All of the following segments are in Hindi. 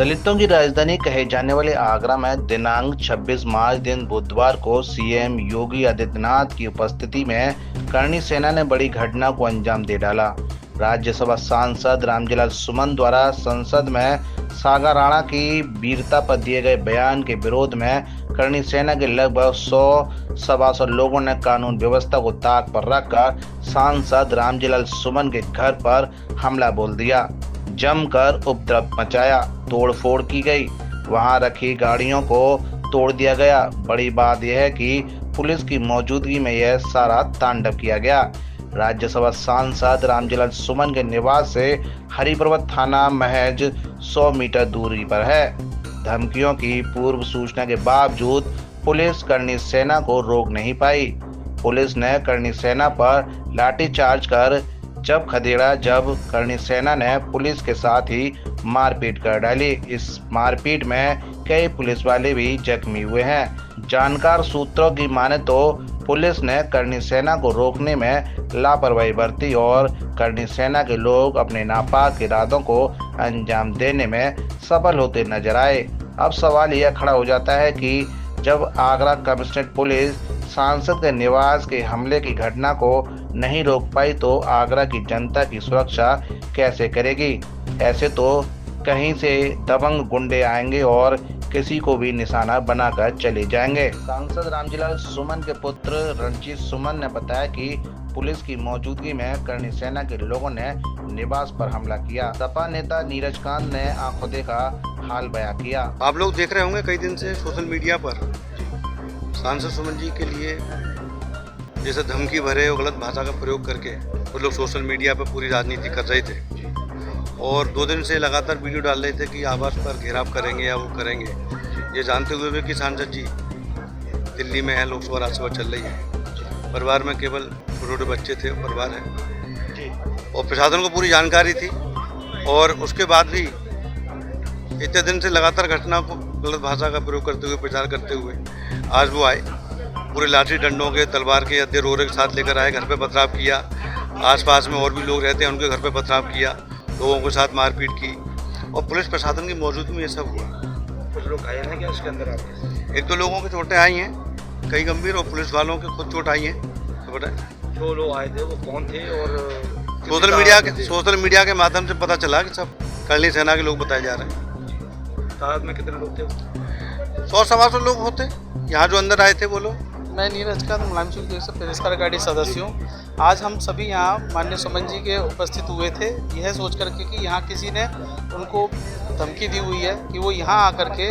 दलितों की राजधानी कहे जाने वाले आगरा में दिनांक 26 मार्च दिन बुधवार को सीएम योगी आदित्यनाथ की उपस्थिति में करणी सेना ने बड़ी घटना को अंजाम दे डाला। राज्यसभा सांसद रामजीलाल सुमन द्वारा संसद में सागा राणा की वीरता पर दिए गए बयान के विरोध में करणी सेना के लगभग 100 सभासद लोगों ने कानून व्यवस्था को ताक पर रखकर सांसद रामजीलाल सुमन के घर पर हमला बोल दिया। जमकर उपद्रव मचाया, तोड़फोड़ की गई, वहां रखी गाड़ियों को तोड़ दिया गया। बड़ी बात यह है कि पुलिस की मौजूदगी में यह सारा तांडव किया गया। राज्यसभा सांसद रामजीलाल सुमन के निवास से हरिपर्वत थाना महज 100 मीटर दूरी पर है। धमकियों की पूर्व सूचना के बावजूद पुलिस करणी सेना को रोक नहीं पाई। पुलिस ने करणी सेना पर लाठीचार्ज कर जब करणी सेना ने पुलिस के साथ ही मारपीट कर डाली। इस मारपीट में कई पुलिस वाले भी जख्मी हुए हैं। जानकार सूत्रों की माने तो पुलिस ने करणी सेना को रोकने में लापरवाही बरती और करणी सेना के लोग अपने नापाक इरादों को अंजाम देने में सफल होते नजर आए। अब सवाल यह खड़ा हो जाता है कि जब आगरा कमिश्नरेट पुलिस सांसद के निवास के हमले की घटना को नहीं रोक पाई तो आगरा की जनता की सुरक्षा कैसे करेगी? ऐसे तो कहीं से दबंग गुंडे आएंगे और किसी को भी निशाना बनाकर चले जाएंगे। सांसद रामजीलाल सुमन के पुत्र रणजीत सुमन ने बताया कि पुलिस की मौजूदगी में करणी सेना के लोगों ने निवास पर हमला किया। सपा नेता नीरज कांत ने आंखों देखा हाल बयां किया। आप लोग देख रहे होंगे कई दिन से सोशल मीडिया पर सांसद सुमन जी के लिए जैसे धमकी भरे और गलत भाषा का प्रयोग करके वो लोग सोशल मीडिया पर पूरी राजनीति कर रहे थे और 2 दिन से लगातार वीडियो डाल रहे थे कि आवास पर घेराव करेंगे या वो करेंगे, ये जानते हुए भी कि सांसद जी दिल्ली में है, लोकसभा राज्यसभा चल रही है, परिवार में केवल छोटे बच्चे थे, परिवार है और प्रशासन को पूरी जानकारी थी और उसके बाद भी इतने दिन से लगातार घटना को गलत भाषा का प्रयोग करते हुए, प्रचार करते हुए आज वो आए, पूरे लाठी डंडों के, तलवार के हत्थे रोरे के साथ लेकर आए, घर पे पथराव किया। आसपास में और भी लोग रहते हैं, उनके घर पे पथराव किया, लोगों के साथ मारपीट की और पुलिस प्रशासन की मौजूदगी में ये सब हुआ। कुछ लोग घायल हैं क्या इसके अंदर आपके? 1-2 लोगों के चोटें आई हैं, कई गंभीर, और पुलिस वालों के खुद चोट आई हैं। तो बताए 2 लोग आए थे, वो कौन थे? और सोशल मीडिया के माध्यम से पता चला कि सब करणी सेना के लोग बताए जा रहे हैं। तादाद में कितने लोग थे? 100 सवा लोग होते यहाँ जो अंदर आए थे वो लोग। मैं नीरज कांत मुलायम सिंह से प्रदेश कार्यकारिणी सदस्य हूँ। आज हम सभी यहाँ माननीय सुमन जी के उपस्थित हुए थे यह सोच करके कि यहाँ किसी ने उनको धमकी दी हुई है कि वो यहाँ आकर के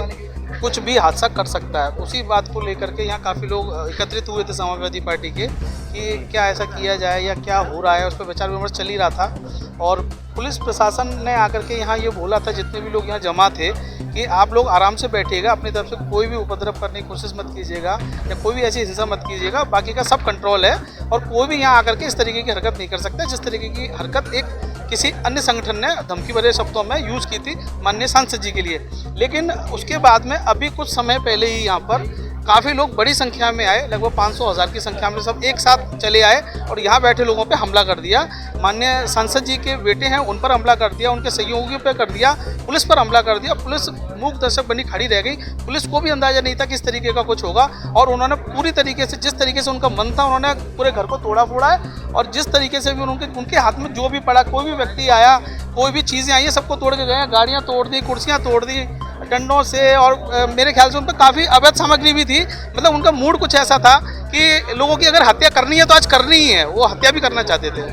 कुछ भी हादसा कर सकता है। उसी बात को लेकर के यहाँ काफ़ी लोग एकत्रित हुए थे समाजवादी पार्टी के कि क्या ऐसा किया जाए या क्या हो रहा है, उस पर विचार विमर्श चल ही रहा था। और पुलिस प्रशासन ने आकर के यहाँ ये बोला था, जितने भी लोग यहाँ जमा थे, कि आप लोग आराम से बैठिएगा, अपनी तरफ से कोई भी उपद्रव करने की कोशिश मत कीजिएगा या कोई भी ऐसी हिंसा मत कीजिएगा, बाकी का सब कंट्रोल है और कोई भी यहाँ आकर के इस तरीके की हरकत नहीं कर सकता जिस तरीके की हरकत एक किसी अन्य संगठन ने धमकी भरे शब्दों में यूज़ की थी माननीय सांसद जी के लिए। लेकिन उसके बाद में अभी कुछ समय पहले ही यहाँ पर काफ़ी लोग बड़ी संख्या में आए, लगभग 500,000 की संख्या में सब एक साथ चले आए और यहाँ बैठे लोगों पे हमला कर दिया। माननीय सांसद जी के बेटे हैं उन पर हमला कर दिया, उनके सहयोगियों पे कर दिया, पुलिस पर हमला कर दिया। पुलिस मूक दर्शक बनी खड़ी रह गई। पुलिस को भी अंदाजा नहीं था कि इस तरीके का कुछ होगा और उन्होंने पूरी तरीके से, जिस तरीके से उनका मन था, उन्होंने पूरे घर को तोड़ा फोड़ा है और जिस तरीके से भी उनके हाथ में जो भी पड़ा, कोई भी व्यक्ति आया, कोई भी चीज़ें आई, सबको तोड़ के गए। गाड़ियाँ तोड़ दी, कुर्सियाँ तोड़ दी डंडों से और मेरे ख्याल से उन पर काफ़ी अवैध सामग्री भी थी। मतलब उनका मूड कुछ ऐसा था कि लोगों की अगर हत्या करनी है तो आज करनी ही है, वो हत्या भी करना चाहते थे।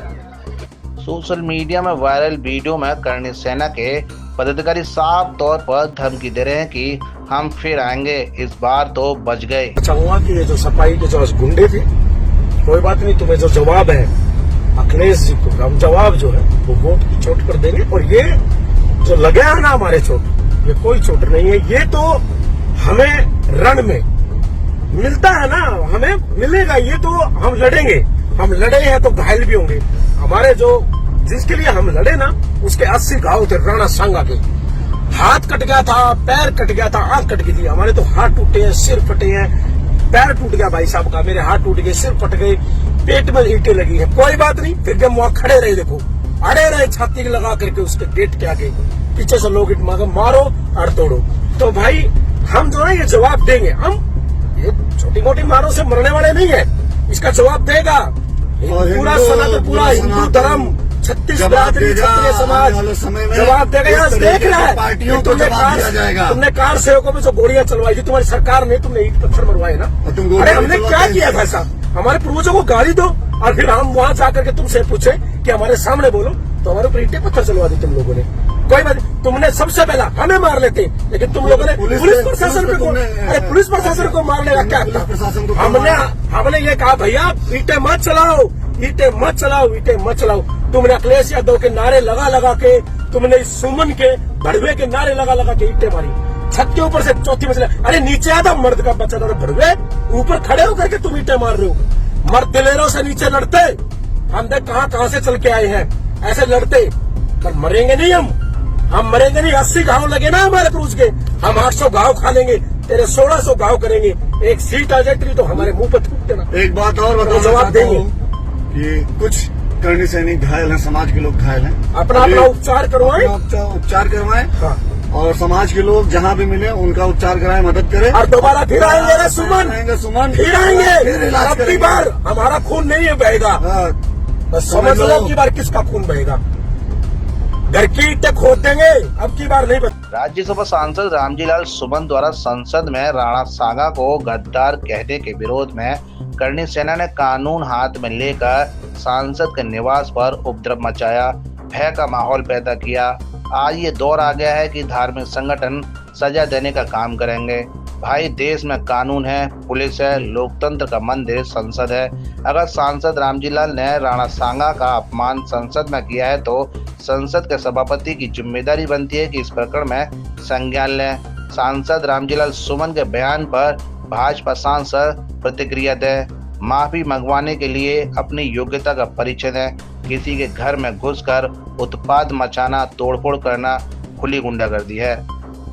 सोशल मीडिया में वायरल वीडियो में करणी सेना के पदाधिकारी साफ तौर पर धमकी दे रहे हैं कि हम फिर आएंगे, इस बार तो बच गए। अच्छा हुआ कि ये जो सफाई के जो गुंडे थे, कोई बात नहीं, तुम्हें जो जवाब है अखिलेश जी को, हम जवाब जो है वो वोट की चोट पर देंगे। और ये जो लगे है ना हमारे चोट, ये कोई चोट नहीं है, ये तो हमें रण में मिलता है ना, हमें मिलेगा, ये तो हम लड़ेंगे। हम लड़े हैं तो घायल भी होंगे। हमारे जो जिसके लिए हम लड़े ना, उसके 80 घाव थे राणा सांगा के। हाथ कट गया था, पैर कट गया था, आंख कट गई थी। हमारे तो हाथ टूटे हैं, सिर फटे हैं, पैर टूट गया भाई साहब का, मेरे हाथ टूट गए, सिर फट गए, पेट में ईंटें लगी है। कोई बात नहीं, फिर भी हम वहां खड़े रहे, देखो अड़े रहे छाती लगा करके उसके गेट के आगे पीछे से लोग मारो और तोड़ो। तो भाई हम जो है ये जवाब देंगे। हम ये छोटी मोटी मारों से मरने वाले नहीं है, इसका जवाब देगा पूरा सनातन, पूरा हिंदू धर्म, 36 बिरादरी, क्षत्रिय समाज जवाब देगा। यहाँ देख रहा है तुमने कार सेवकों में जो गोलियां चलवाई थी तुम्हारी सरकार ने, तुमने ईंट पत्थर मरवाए ना। अरे हमने क्या किया था ऐसा? हमारे पूर्वजों को गाली दो और फिर हम वहां जाकर के तुमसे पूछे कि हमारे सामने बोलो, तो हमारे ऊपर ईंटें पत्थर चलवा दी तुम लोगों ने। कोई बात, तुमने सबसे पहला हमें मार लेते, लेकिन तुम लोगों ने पुलिस प्रशासन को, अरे पुलिस प्रशासन को मारने का क्या था? हमने ये कहा भैया ईंटें मत चलाओ, ईंटें मत चलाओ, ईंटें मत चलाओ। तुमने अखिलेश यादव के नारे लगा के, तुमने सुमन के भड़वे के नारे लगा के ईंटें मारी। छत के ऊपर से चौथी मंजिल, अरे नीचे आता मर्द का बच्चा था भड़वे, ऊपर खड़े होकर के तुम ईंटें मार रहे हो। मर्द दिलेरों से नीचे लड़ते, हम देख कहां से चल के आए हैं, ऐसे लड़ते पर मरेंगे नहीं हम मरेंगे नहीं। 80 घाव लगे ना हमारे क्रूज के, हम 800 घाव खा लेंगे, तेरे 1600 घाव करेंगे। एक सीट आ जाए तो हमारे मुंह पर थूक देना। एक बात और बताना जवाब देंगे कि कुछ करनी सैनिक घायल हैं, समाज के लोग घायल हैं, अपना उपचार करवाएं, उपचार करवाएं। हाँ। और समाज के लोग जहाँ भी मिले उनका उपचार कराएं, मदद करें। और दोबारा फिर आएंगे ना सुमन, फिर आएंगे। अब की बार हमारा खून नहीं है बहेगा, बस समझ लो अब की बार किसका खून बहेगा। घर की ईंटें खोद देंगे, अब की बार नहीं। राज्यसभा सांसद रामजीलाल सुमन द्वारा संसद में राणा सांगा को गद्दार कहने के विरोध में करणी सेना ने कानून हाथ में लेकर सांसद के निवास पर उपद्रव मचाया, भय का माहौल पैदा किया। आज ये दौर आ गया है कि धार्मिक संगठन सजा देने का काम करेंगे। भाई देश में कानून है, पुलिस है, लोकतंत्र का मंदिर संसद है। अगर सांसद रामजीलाल ने राणा सांगा का अपमान संसद में किया है तो संसद के सभापति की जिम्मेदारी बनती है कि इस प्रकरण में संज्ञान लें। सांसद रामजीलाल सुमन के बयान पर भाजपा सांसद प्रतिक्रिया दें, माफी मंगवाने के लिए अपनी योग्यता का परिचय दें। किसी के घर में घुसकर उत्पात मचाना, तोड़फोड़ करना खुली गुंडागर्दी है।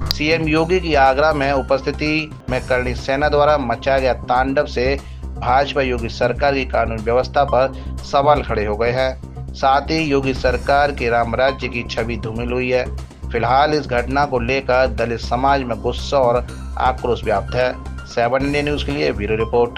सीएम योगी की आगरा में उपस्थिति में करणी सेना द्वारा मचाया गया तांडव से भाजपा योगी सरकार की कानून व्यवस्था पर सवाल खड़े हो गए हैं। साथ ही योगी सरकार के राम राज्य की छवि धूमिल हुई है। फिलहाल इस घटना को लेकर दलित समाज में गुस्सा और आक्रोश व्याप्त है। 7 इंडिया न्यूज के लिए ब्यूरो रिपोर्ट।